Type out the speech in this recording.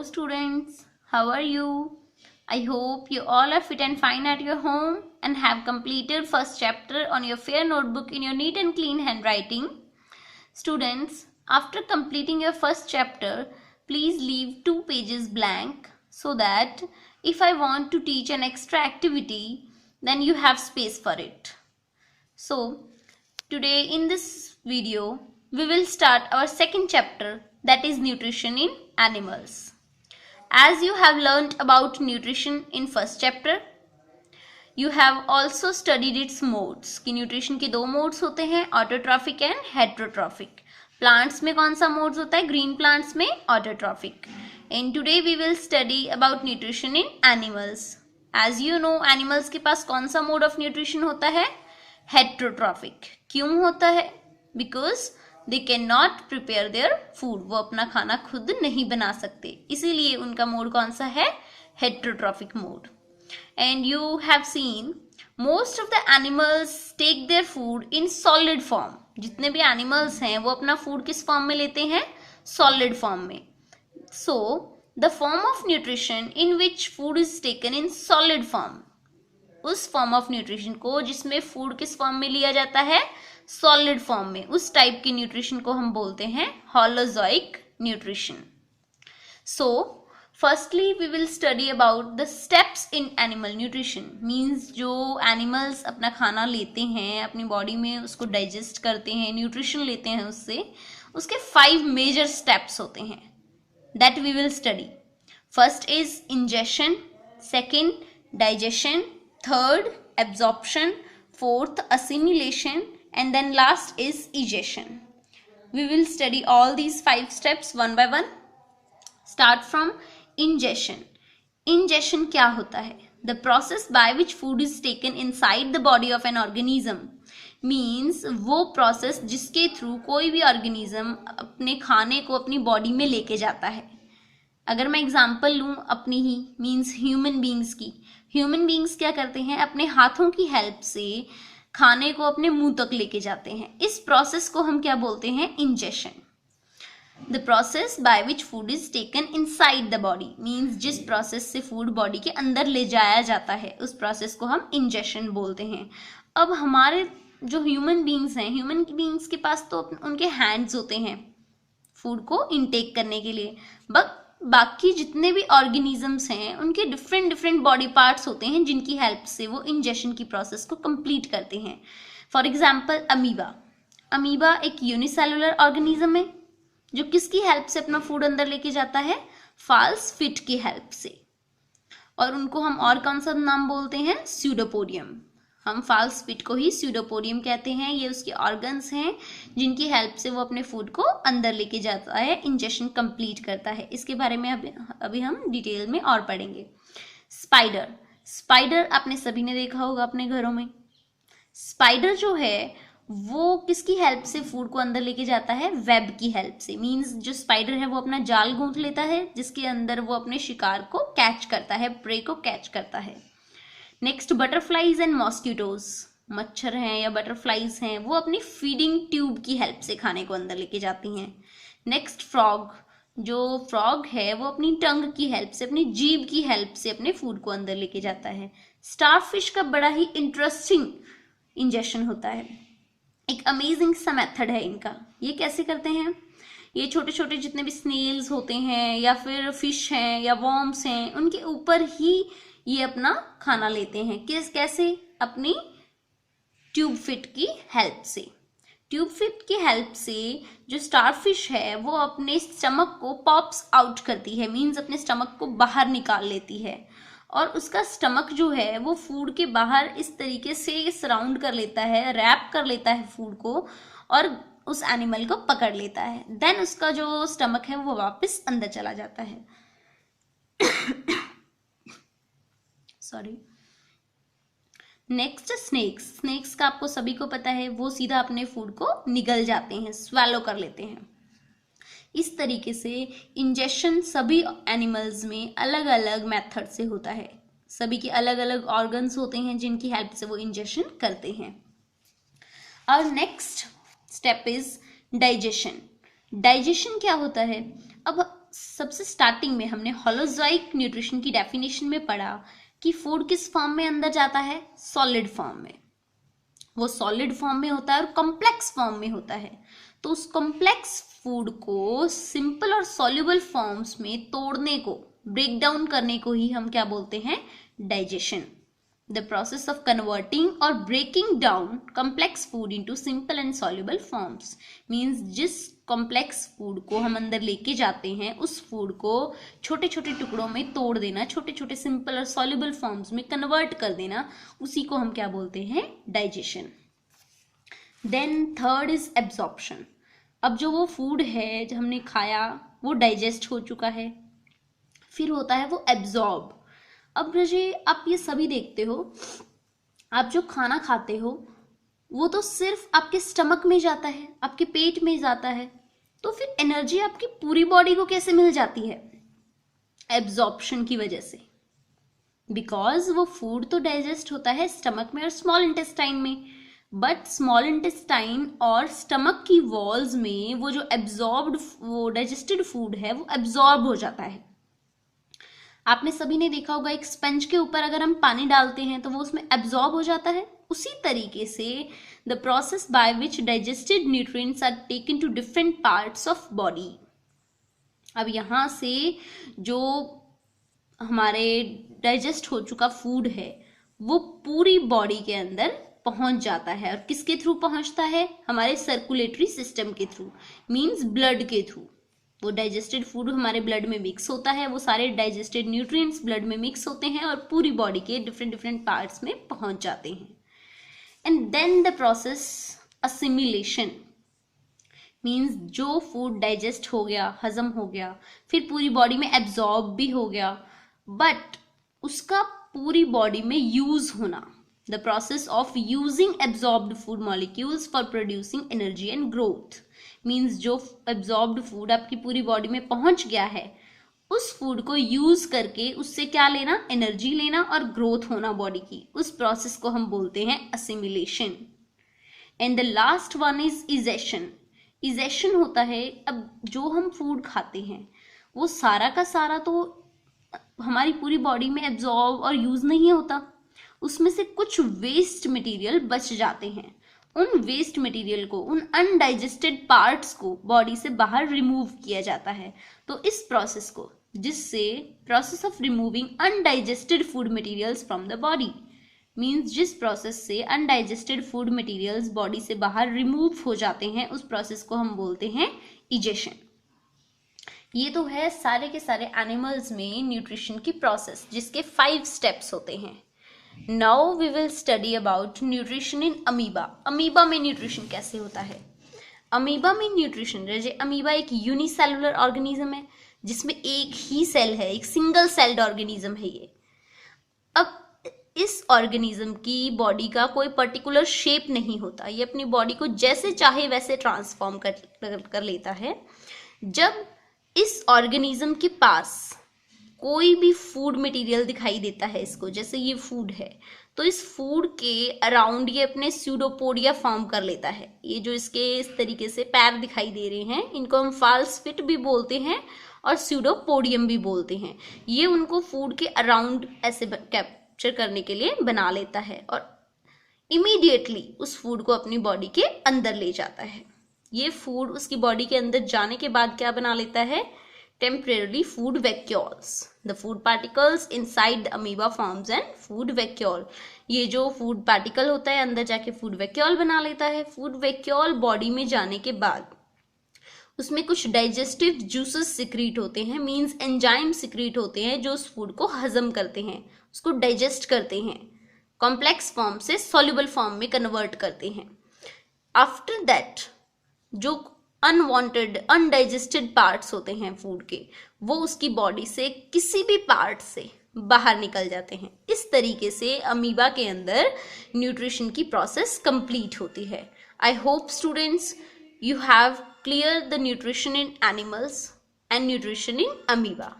students, how are you? I hope you all are fit and fine at your home and have completed first chapter on your fair notebook in your neat and clean handwriting. Students, after completing your first chapter, please leave 2 pages blank so that if I want to teach an extra activity, then you have space for it. So, today in this video, we will start our second chapter, that is nutrition in animals. As you have learnt about nutrition in first chapter, you have also studied its modes कि nutrition के 2 modes होते हैं, autotrophic and heterotrophic. Plants में कौन सा modes होता है? Green plants में autotrophic. And today we will study about nutrition in animals. As you know, animals के पास कौन सा मोड ऑफ न्यूट्रिशन होता है? हेट्रोट्रॉफिक. क्यों होता है? Because they can not prepare their food. वो अपना खाना खुद नहीं बना सकते, इसीलिए उनका मोड कौन सा है? Heterotrophic mode. And you have seen most of the animals take their food in solid form. जितने भी animals हैं वो अपना food किस form में लेते हैं? Solid form में. So the form of nutrition in which food is taken in solid form, उस form of nutrition को जिसमें food किस form में लिया जाता है? Solid form में. उस type की nutrition को हम बोलते हैं holozoic nutrition. So firstly we will study about the steps in animal nutrition. means जो animals अपना खाना लेते हैं, अपनी body में उसको digest करते हैं, nutrition लेते हैं उससे, उसके 5 major steps होते हैं that we will study. First is ingestion, second digestion, third absorption, fourth assimilation, and then last is egestion. We will study all these 5 steps one by one. Start from ingestion. Ingestion क्या होता है? The process by which food is taken inside the body of an organism. means वो process जिसके through कोई भी organism अपने खाने को अपनी body में लेके जाता है. अगर मैं एग्जाम्पल लूँ अपनी ही, means human beings की. human beings क्या करते हैं? अपने हाथों की हेल्प से खाने को अपने मुंह तक लेके जाते हैं. इस प्रोसेस को हम क्या बोलते हैं? Ingestion. The process by which food is taken inside the body means जिस प्रोसेस से फूड बॉडी के अंदर ले जाया जाता है, उस प्रोसेस को हम इंजेशन बोलते हैं. अब हमारे जो ह्यूमन बींग्स हैं, ह्यूमन बींग्स के पास तो उनके हैंड्स होते हैं फूड को इनटेक करने के लिए, बट बाकी जितने भी ऑर्गेनिजम्स हैं उनके डिफरेंट बॉडी पार्ट्स होते हैं जिनकी हेल्प से वो इंजेशन की प्रोसेस को कंप्लीट करते हैं. For example amoeba. अमीबा एक यूनिसेलुलर ऑर्गेनिज्म है जो किसकी हेल्प से अपना फूड अंदर लेके जाता है? फाल्स फिट की हेल्प से. और उनको हम और कौन सा नाम बोलते हैं? स्यूडोपोडियम. हम फाल्स फिट को ही स्यूडोपोडियम कहते हैं. ये उसके ऑर्गन्स हैं जिनकी हेल्प से वो अपने फूड को अंदर लेके जाता है, इंजेक्शन कंप्लीट करता है. इसके बारे में अभी हम डिटेल में और पढ़ेंगे. स्पाइडर. स्पाइडर आपने सभी ने देखा होगा अपने घरों में. स्पाइडर जो है वो किसकी हेल्प से फूड को अंदर लेके जाता है? वेब की हेल्प से. मींस जो स्पाइडर है वो अपना जाल गूंथ लेता है जिसके अंदर वो अपने शिकार को कैच करता है, प्रे को कैच करता है. Next butterflies and mosquitoes. मच्छर हैं या बटरफ्लाईज हैं वो अपनी फीडिंग ट्यूब की हेल्प से खाने को अंदर लेके जाती हैं. Next frog. जो फ्रॉग है वो अपनी टंग की हेल्प से, अपनी जीभ की हेल्प से अपने फूड को अंदर लेके जाता है. स्टारफिश का बड़ा ही इंटरेस्टिंग इंजेक्शन होता है. एक अमेजिंग सा मेथड है इनका. ये कैसे करते हैं? ये छोटे छोटे जितने भी स्नेल्स होते हैं या फिर फिश हैं या वॉर्म्स हैं उनके ऊपर ही ये अपना खाना लेते हैं. कैसे? अपनी ट्यूब फिट की हेल्प से. ट्यूब फिट की हेल्प से जो स्टारफिश है वो अपने स्टमक को पॉप्स आउट करती है. मीन्स अपने स्टमक को बाहर निकाल लेती है और उसका स्टमक जो है वो फूड के बाहर इस तरीके से सराउंड कर लेता है, रैप कर लेता है फूड को और उस एनिमल को पकड़ लेता है. देन उसका जो स्टमक है वो वापस अंदर चला जाता है. सॉरी. Next snacks. स्नेक्स का आपको सभी को पता है वो सीधा अपने फूड को निगल जाते हैं, स्वेलो कर लेते हैं. इस तरीके से इंजेक्शन सभी एनिमल्स में अलग अलग मेथड से होता है. सभी के अलग अलग ऑर्गन्स होते हैं जिनकी हेल्प से वो इंजेक्शन करते हैं. और next step is digestion. Digestion क्या होता है? अब सबसे स्टार्टिंग में हमने होलोजोइक न्यूट्रिशन की डेफिनेशन में पढ़ा कि फूड किस फॉर्म में अंदर जाता है, सॉलिड फॉर्म में। वो सॉलिड फॉर्म में होता है और कॉम्प्लेक्स फॉर्म में होता है। तो उस कॉम्प्लेक्स फूड को सिंपल और सॉल्युबल फॉर्म्स में तोड़ने को, ब्रेक डाउन करने को ही हम क्या बोलते हैं, digestion. The process of converting और breaking down complex food into simple and soluble forms means जिस कॉम्प्लेक्स फूड को हम अंदर लेके जाते हैं उस फूड को छोटे छोटे टुकड़ों में तोड़ देना, छोटे छोटे सिंपल और सॉल्युबल फॉर्म्स में कन्वर्ट कर देना, उसी को हम क्या बोलते हैं, digestion. Then third is absorption. अब जो वो फूड है जो हमने खाया वो डाइजेस्ट हो चुका है, फिर होता है वो एब्जॉर्ब। अब रजे आप ये सभी देखते हो, आप जो खाना खाते हो वो तो सिर्फ आपके स्टमक में जाता है, आपके पेट में जाता है, तो फिर एनर्जी आपकी पूरी बॉडी को कैसे मिल जाती है, एब्जॉर्प्शन की वजह से। बिकॉज वो फूड तो डाइजेस्ट होता है स्टमक में और स्मॉल इंटेस्टाइन में, बट स्मॉल इंटेस्टाइन और स्टमक की वॉल्स में वो जो एब्जॉर्ब्ड, वो डाइजेस्टेड फूड है वो एब्जॉर्ब हो जाता है। आपने सभी ने देखा होगा एक स्पंज के ऊपर अगर हम पानी डालते हैं तो वो उसमें एब्जॉर्ब हो जाता है। उसी तरीके से the process by which digested nutrients are taken to different parts of body. अब यहाँ से जो हमारे डाइजेस्ट हो चुका फूड है वो पूरी बॉडी के अंदर पहुंच जाता है, और किसके थ्रू पहुंचता है, हमारे सर्कुलेटरी सिस्टम के थ्रू, मींस ब्लड के थ्रू। वो डाइजेस्टेड फूड हमारे ब्लड में मिक्स होता है, वो सारे डाइजेस्टेड न्यूट्रिएंट्स ब्लड में मिक्स होते हैं और पूरी बॉडी के डिफरेंट डिफरेंट पार्ट्स में पहुंच जाते हैं। And then the process assimilation means जो फूड डाइजेस्ट हो गया, हजम हो गया, फिर पूरी बॉडी में एब्जॉर्ब भी हो गया, बट उसका पूरी बॉडी में यूज होना, the process of using absorbed food molecules for producing energy and growth means जो एब्जॉर्ब्ड फूड आपकी पूरी बॉडी में पहुंच गया है उस फूड को यूज करके उससे क्या लेना, एनर्जी लेना और ग्रोथ होना बॉडी की, उस प्रोसेस को हम बोलते हैं assimilation. And the last one is egestion. Egestion होता है, अब जो हम फूड खाते हैं वो सारा का सारा तो हमारी पूरी बॉडी में एब्जॉर्ब और यूज नहीं होता, उसमें से कुछ वेस्ट मटेरियल बच जाते हैं। उन वेस्ट मटेरियल को, उन अनडाइजेस्टेड पार्ट्स को बॉडी से बाहर रिमूव किया जाता है। तो इस प्रोसेस को, जिससे process of removing undigested food materials from the body means जिस प्रोसेस से अनडाइजेस्टेड फूड मटेरियल्स बॉडी से बाहर रिमूव हो जाते हैं उस प्रोसेस को हम बोलते हैं इजेशन। ये तो है सारे के सारे एनिमल्स में न्यूट्रिशन की प्रोसेस जिसके 5 स्टेप्स होते हैं। Now we will study about nutrition in amoeba. Amoeba में न्यूट्रिशन कैसे होता है। अमीबा में न्यूट्रिशन, जैसे अमीबा एक यूनिसेलुलर ऑर्गेनिज्म है जिसमें एक ही सेल है, एक सिंगल सेल्ड ऑर्गेनिज्म है ये। अब इस ऑर्गेनिज्म की बॉडी का कोई पर्टिकुलर शेप नहीं होता, ये अपनी बॉडी को जैसे चाहे वैसे ट्रांसफॉर्म कर लेता है। जब इस ऑर्गेनिज्म के पास कोई भी फूड मटेरियल दिखाई देता है इसको, जैसे ये फूड है, तो इस फूड के अराउंड ये अपने स्यूडोपोडिया फॉर्म कर लेता है। ये जो इसके इस तरीके से पैर दिखाई दे रहे हैं इनको हम फाल्स फिट भी बोलते हैं और स्यूडोपोडियम भी बोलते हैं। ये उनको फूड के अराउंड ऐसे कैप्चर करने के लिए बना लेता है और इमीडिएटली उस फूड को अपनी बॉडी के अंदर ले जाता है। ये फूड उसकी बॉडी के अंदर जाने के बाद क्या बना लेता है, temporarily food vacuoles. The food particles inside the amoeba forms an food vacuole. ये जो food particle होता है अंदर जाके food vacuole बना लेता है। food vacuole बॉडी में जाने के बाद उसमें कुछ digestive juices secrete होते हैं, means enzyme secrete होते हैं जो उस food को हजम करते हैं, उसको digest करते हैं, complex form से soluble form में convert करते हैं। After that जो अनवांटेड अनडाइजेस्टेड पार्ट्स होते हैं फूड के, वो उसकी बॉडी से किसी भी पार्ट से बाहर निकल जाते हैं। इस तरीके से अमीबा के अंदर न्यूट्रिशन की प्रोसेस कंप्लीट होती है। I hope students you have clear the nutrition in animals and nutrition in amoeba.